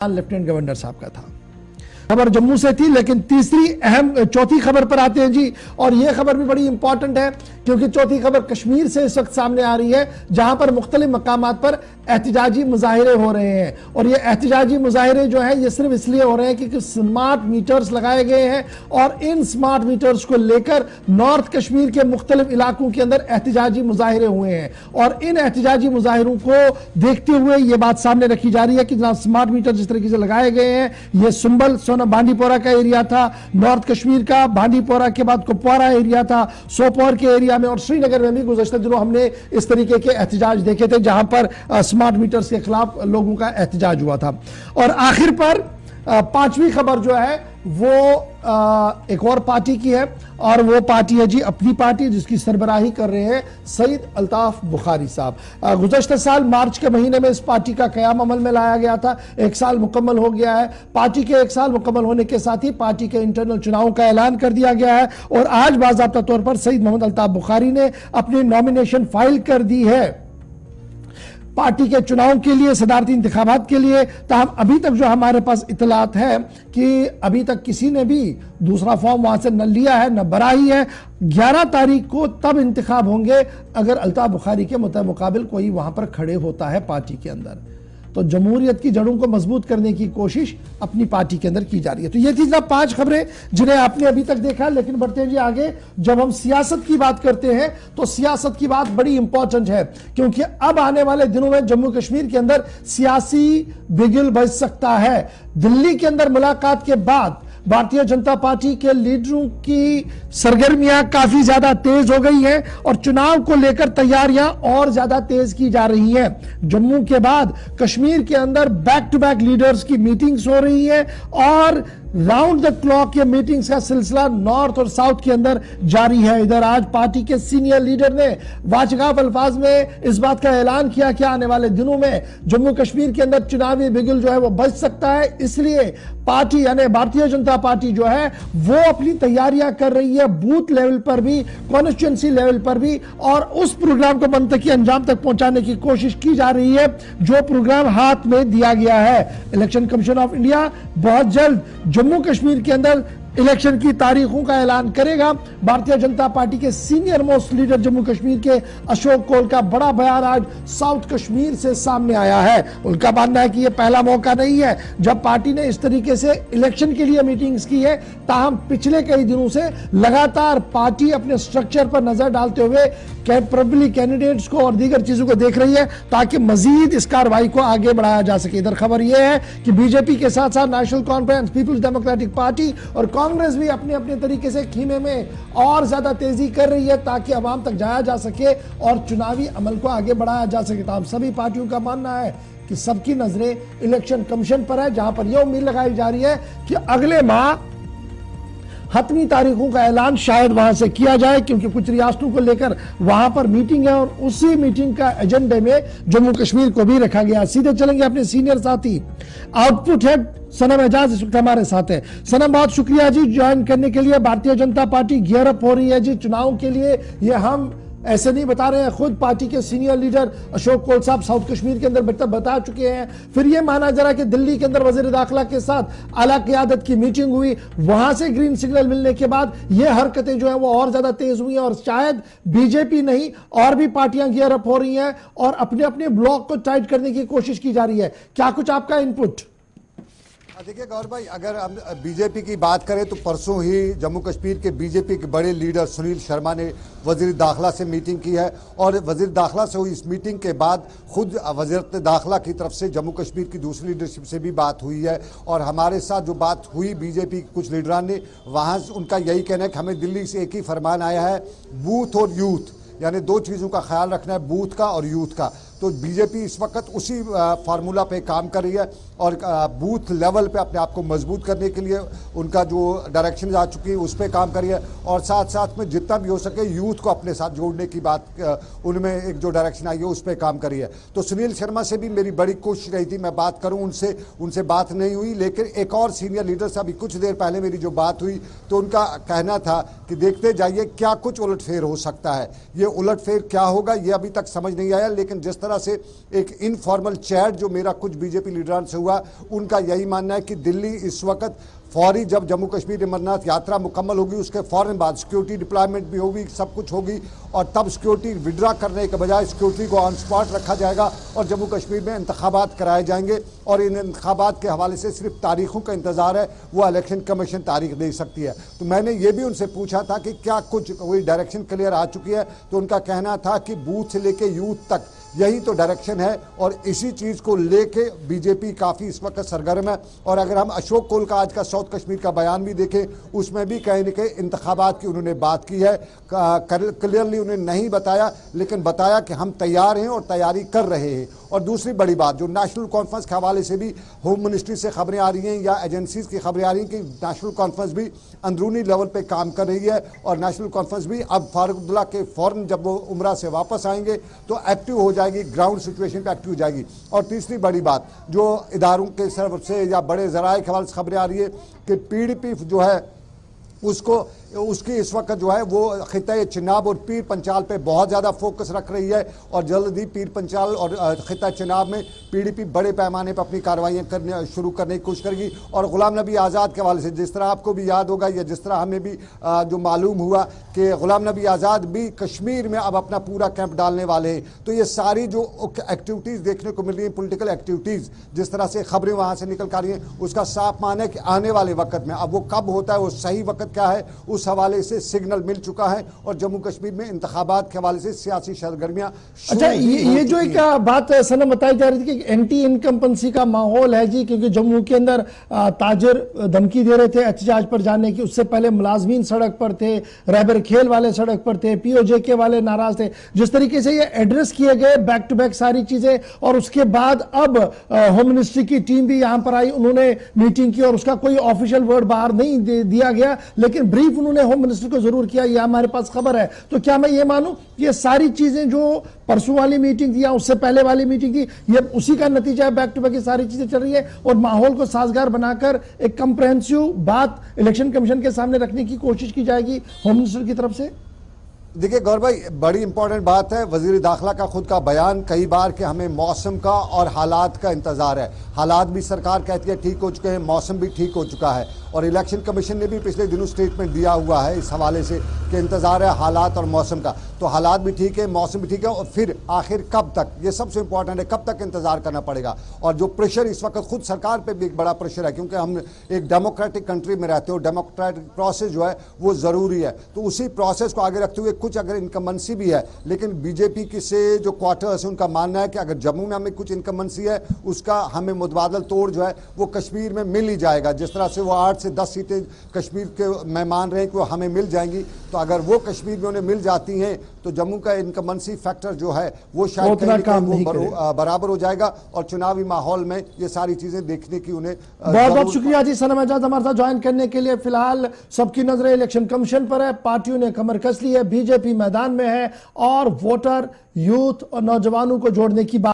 Lieutenant governor साहब का था। खबर जम्मू से थी, लेकिन तीसरी अहम चौथी खबर पर आते हैं जी। और यह खबर भी बड़ी इंपॉर्टेंट है क्योंकि चौथी खबर कश्मीर से इस वक्त सामने आ रही है, जहां पर मुख्तलिफ मकामात पर एहतजाजी मुजाहिरे हो रहे हैं। और ये एहतजाजी मुजाहिरे जो है ये सिर्फ इसलिए हो रहे हैं क्योंकि स्मार्ट मीटर्स लगाए गए हैं और इन स्मार्ट मीटर्स को लेकर नॉर्थ कश्मीर के मुख्तलिफ इलाकों के अंदर एहतजाजी मुजाहिरे हुए हैं। और इन एहतजाजी मुजाहिरों को देखते हुए ये बात सामने रखी जा रही है कि जनाब स्मार्ट मीटर जिस तरीके से लगाए गए हैं, ये सुंबल बांडीपोरा का एरिया था, नॉर्थ कश्मीर का बांडीपोरा के बाद कुपवारा एरिया था, सोपोर के एरिया में और श्रीनगर में भी गुज़श्ता दिनों हमने इस तरीके के एहतजाज देखे थे जहां पर स्मार्ट मीटर्स के खिलाफ लोगों का एहतजाज हुआ था। और आखिर पर पांचवी खबर जो है वो एक और पार्टी की है और वो पार्टी है जी अपनी पार्टी, जिसकी सरबराही कर रहे हैं सईद अल्ताफ बुखारी साहब। गुज़श्ता साल मार्च के महीने में इस पार्टी का क़याम अमल में लाया गया था। 1 साल मुकम्मल हो गया है। पार्टी के 1 साल मुकम्मल होने के साथ ही पार्टी के इंटरनल चुनाव का ऐलान कर दिया गया है और आज बाज़ाब्ता तौर पर सईद मोहम्मद अल्ताफ बुखारी ने अपनी नॉमिनेशन फाइल कर दी है पार्टी के चुनाव के लिए, सदारती इंतखाबात के लिए। ताहम अभी तक जो हमारे पास इतलात है कि अभी तक किसी ने भी दूसरा फॉर्म वहां से न लिया है न भरा ही है। 11 तारीख को तब इंतखाब होंगे अगर अल्ताफ बुखारी के मुकाबिल कोई वहां पर खड़े होता है पार्टी के अंदर। तो जमहूरियत की जड़ों को मजबूत करने की कोशिश अपनी पार्टी के अंदर की जा रही है। तो ये थी जनाब 5 खबरें जिन्हें आपने अभी तक देखा। लेकिन बढ़ते हैं जी आगे। जब हम सियासत की बात करते हैं तो सियासत की बात बड़ी इंपॉर्टेंट है क्योंकि अब आने वाले दिनों में जम्मू कश्मीर के अंदर सियासी बिगुल बज सकता है। दिल्ली के अंदर मुलाकात के बाद भारतीय जनता पार्टी के लीडरों की सरगर्मियां काफी ज्यादा तेज हो गई हैं और चुनाव को लेकर तैयारियां और ज्यादा तेज की जा रही हैं। जम्मू के बाद कश्मीर के अंदर बैक टू बैक लीडर्स की मीटिंग्स हो रही है और राउंड द क्लॉक ये मीटिंग्स का सिलसिला नॉर्थ और साउथ के अंदर जारी है। इधर आज पार्टी के सीनियर लीडर ने वाजगाफ अल्फाज में इस बात का ऐलान किया कि आने वाले दिनों में जम्मू कश्मीर के अंदर चुनावी बिगुल जो है वो बच सकता है। इसलिए पार्टी यानी भारतीय जनता पार्टी जो है वो अपनी तैयारियां कर रही है बूथ लेवल पर भी, कॉन्स्टिट्यूंसी लेवल पर भी, और उस प्रोग्राम को मंतकी अंजाम तक पहुंचाने की कोशिश की जा रही है जो प्रोग्राम हाथ में दिया गया है। इलेक्शन कमीशन ऑफ इंडिया बहुत जल्द जम्मू कश्मीर के अंदर इलेक्शन की तारीखों का ऐलान करेगा। भारतीय जनता पार्टी के senior most leader Jammu Kashmir के अशोक कौल का बड़ा बयान आज साउथ कश्मीर से सामने आया है। उनका मानना है कि यह पहला मौका नहीं है जब पार्टी ने इस तरीके से इलेक्शन के लिए मीटिंग्स की है। ताहम पिछले कई दिनों से लगातार पार्टी अपने स्ट्रक्चर पर नजर डालते हुए प्रोबेबली कैंडिडेट्स को और दीगर चीजों को देख रही है ताकि मजीद इस कार्रवाई को आगे बढ़ाया जा सके। इधर खबर यह है कि बीजेपी के साथ साथ नेशनल कॉन्फ्रेंस, पीपल्स डेमोक्रेटिक पार्टी और कांग्रेस भी अपने अपने तरीके से खेमे में और ज्यादा तेजी कर रही है ताकि अवाम तक जाया जा सके और चुनावी अमल को आगे बढ़ाया जा सके। तो सभी पार्टियों का मानना है कि सबकी नजरें इलेक्शन कमीशन पर है, जहां पर यह उम्मीद लगाई जा रही है कि अगले माह हतमी तारीखों का ऐलान शायद वहां से किया जाए क्योंकि कुछ रियासतों को लेकर वहां पर मीटिंग है और उसी मीटिंग का एजेंडे में जम्मू कश्मीर को भी रखा गया। सीधे चलेंगे अपने सीनियर साथी आउटपुट हेड सनम एजाज इस वक्त हमारे साथ है। सनम, बहुत शुक्रिया जी ज्वाइन करने के लिए। Bharatiya Janata party gear up हो रही है जी चुनाव के लिए। ये हम ऐसे नहीं बता रहे हैं, खुद पार्टी के सीनियर लीडर अशोक कौल साहब साउथ कश्मीर के अंदर बता चुके हैं। फिर ये माना जा रहा है कि दिल्ली के अंदर वजीर दाखिला के साथ आला क़यादत की मीटिंग हुई, वहां से ग्रीन सिग्नल मिलने के बाद ये हरकतें जो है वो और ज्यादा तेज हुई हैं और शायद बीजेपी नहीं और भी पार्टियां गियर अप हो रही हैं और अपने अपने ब्लॉक को टाइट करने की कोशिश की जा रही है। क्या कुछ आपका इनपुट? देखिए गौर भाई, अगर हम बीजेपी की बात करें तो परसों ही जम्मू कश्मीर के बीजेपी के बड़े लीडर सुनील शर्मा ने वजीर दाखिला से मीटिंग की है और वजीर दाखिला से हुई इस मीटिंग के बाद खुद वजीर दाखिला की तरफ से जम्मू कश्मीर की दूसरी लीडरशिप से भी बात हुई है और हमारे साथ जो बात हुई बीजेपी के कुछ लीडरान ने, वहाँ उनका यही कहना है कि हमें दिल्ली से एक ही फरमान आया है, बूथ और यूथ, यानी 2 चीज़ों का ख्याल रखना है, बूथ का और यूथ का। तो बीजेपी इस वक्त उसी फार्मूला पे काम कर रही है और बूथ लेवल पे अपने आप को मजबूत करने के लिए उनका जो डायरेक्शन आ चुकी है उस पर काम कर रही है और साथ साथ में जितना भी हो सके यूथ को अपने साथ जोड़ने की बात, उनमें एक जो डायरेक्शन आई है उस पर काम कर रही है। तो सुनील शर्मा से भी मेरी बड़ी कोशिश रही थी मैं बात करूं, उनसे बात नहीं हुई। लेकिन एक और सीनियर लीडर से अभी कुछ देर पहले मेरी जो बात हुई तो उनका कहना था कि देखते जाइए क्या कुछ उलटफेर हो सकता है। ये उलटफेर क्या होगा ये अभी तक समझ नहीं आया, लेकिन जिस तरह से एक इनफॉर्मल चैट जो मेरा कुछ बीजेपी लीडरान से हुआ, उनका यही मानना है कि दिल्ली इस वक्त फौरी जब जम्मू कश्मीर अमरनाथ यात्रा मुकम्मल होगी उसके फौरन बाद सिक्योरिटी डिप्लॉयमेंट भी होगी, सब कुछ होगी, और तब सिक्योरिटी विड्रा करने के बजाय सिक्योरिटी को ऑन स्पॉट रखा जाएगा और जम्मू कश्मीर में इंतखाबात कराए जाएंगे। और इन इंतखाबात के हवाले से सिर्फ तारीखों का इंतजार है, वो इलेक्शन कमीशन तारीख दे सकती है। तो मैंने ये भी उनसे पूछा था कि क्या कुछ कोई डायरेक्शन क्लियर आ चुकी है, तो उनका कहना था कि बूथ से लेके यूथ तक यही तो डायरेक्शन है और इसी चीज को लेके बीजेपी काफी इस वक्त सरगर्म है। और अगर हम अशोक कोल का आज का साउथ कश्मीर का बयान भी देखें, उसमें भी कहीं न कहीं इंतखाबात की उन्होंने बात की है। क्लियरली उन्हें नहीं बताया, लेकिन बताया कि हम तैयार हैं और तैयारी कर रहे हैं। और दूसरी बड़ी बात जो नेशनल कॉन्फ्रेंस के हवाले से भी होम मिनिस्ट्री से खबरें आ रही हैं या एजेंसीज की खबरें आ रही हैं कि नेशनल कॉन्फ्रेंस भी अंदरूनी लेवल पे काम कर रही है और नेशनल कॉन्फ्रेंस भी अब फारूक अब्दुल्ला के फौरन जब वो उम्रा से वापस आएंगे तो एक्टिव हो जाएगी, ग्राउंड सिचुएशन पे एक्टिव हो जाएगी। और तीसरी बड़ी बात जो इदारों के तरफ से या बड़े जराए के हवाले से खबरें आ रही है कि पीडीपी जो है उसकी इस वक्त जो है वो खिता चिनाब और पीर पंचाल पे बहुत ज़्यादा फोकस रख रही है और जल्द ही पीर पंचाल और खिता चिनाब में पीडीपी बड़े पैमाने पर अपनी कार्रवाइयाँ करने शुरू करने की कोशिश करेगी। और गुलाम नबी आज़ाद के हवाले से जिस तरह आपको भी याद होगा या जिस तरह हमें भी जो मालूम हुआ कि गुलाम नबी आज़ाद भी कश्मीर में अब अपना पूरा कैंप डालने वाले हैं, तो ये सारी जो एक्टिविटीज़ देखने को मिल रही हैं, पोलिटिकल एक्टिविटीज़ जिस तरह से खबरें वहाँ से निकल कर रही हैं, उसका साफ मान है कि आने वाले वक्त में अब वो कब होता है, वो सही वक्त क्या है, उस हवाले से सिग्नल मिल चुका है। और जम्मू कश्मीर में इंतखाबात के हवाले से सियासी सरगर्मियां अच्छा, ये जो एक बात सनम बताई जा रही थी कि एंटी इनकम्पेंसी का माहौल है जी, क्योंकि जम्मू के अंदर ताजिर धमकी दे रहे थे एहतजाज पर जाने की, उससे पहले मुलाजमीन सड़क पर थे, रहबर खेल वाले सड़क पर थे, पीओजे के वाले नाराज थे। जिस तरीके से ये एड्रेस किए गए बैक टू बैक सारी चीजें, और उसके बाद अब होम मिनिस्ट्री की टीम भी यहां पर आई, उन्होंने मीटिंग की और उसका कोई ऑफिशियल वर्ड बाहर नहीं दिया गया, लेकिन ब्रीफ उन्होंने होम मिनिस्टर को जरूर किया, यह हमारे पास खबर है। तो क्या मैं ये मानूं ये सारी चीजें जो परसों वाली मीटिंग थी या उससे पहले वाली मीटिंग थी, ये उसी का नतीजा है, बैक टू बैक ये सारी चीजें चल रही है और माहौल को साजगार बनाकर एक कंप्रेहेंसिव बात इलेक्शन कमीशन के सामने रखने की कोशिश की जाएगी होम मिनिस्टर की तरफ से? देखिए गौर भाई, बड़ी इंपॉर्टेंट बात है, वजीर दाखिला का खुद का बयान कई बार कि हमें मौसम का और हालात का इंतजार है। हालात भी सरकार कहती है ठीक हो चुके हैं, मौसम भी ठीक हो चुका है और इलेक्शन कमीशन ने भी पिछले दिनों स्टेटमेंट दिया हुआ है इस हवाले से कि इंतजार है हालात और मौसम का। तो हालात भी ठीक है, मौसम भी ठीक है, और फिर आखिर कब तक, ये सबसे इंपॉर्टेंट है, कब तक इंतजार करना पड़ेगा। और जो प्रेशर इस वक्त खुद सरकार पे भी एक बड़ा प्रेशर है, क्योंकि हम एक डेमोक्रेटिक कंट्री में रहते हो, डेमोक्रेटिक प्रोसेस जो है वो जरूरी है। तो उसी प्रोसेस को आगे रखते हुए कुछ अगर इनकम्बेंसी भी है, लेकिन बीजेपी के से जो क्वार्टर्स है उनका मानना है कि अगर जम्मू में हमें कुछ इनकम्बेंसी है उसका हमें मुतबादल तोड़ जो है वो कश्मीर में मिल ही जाएगा। जिस तरह से वो 8 से 10 सीटें कश्मीर के मैं मान रहे हैं कि वो हमें मिल जाएंगी, तो अगर वो कश्मीर में उन्हें मिल जाती हैं तो जम्मू का इनकम्बेंसी फैक्टर जो है वो शायद बराबर हो जाएगा और चुनावी माहौल में ये सारी चीजें देखने की उन्हें बहुत बहुत शुक्रिया जी सनम एजाज हमारे साथ ज्वाइन करने के लिए। फिलहाल सबकी नजरें इलेक्शन कमीशन पर है, पार्टियों ने कमर कस ली है, बीजेपी मैदान में है और वोटर, यूथ और नौजवानों को जोड़ने की बात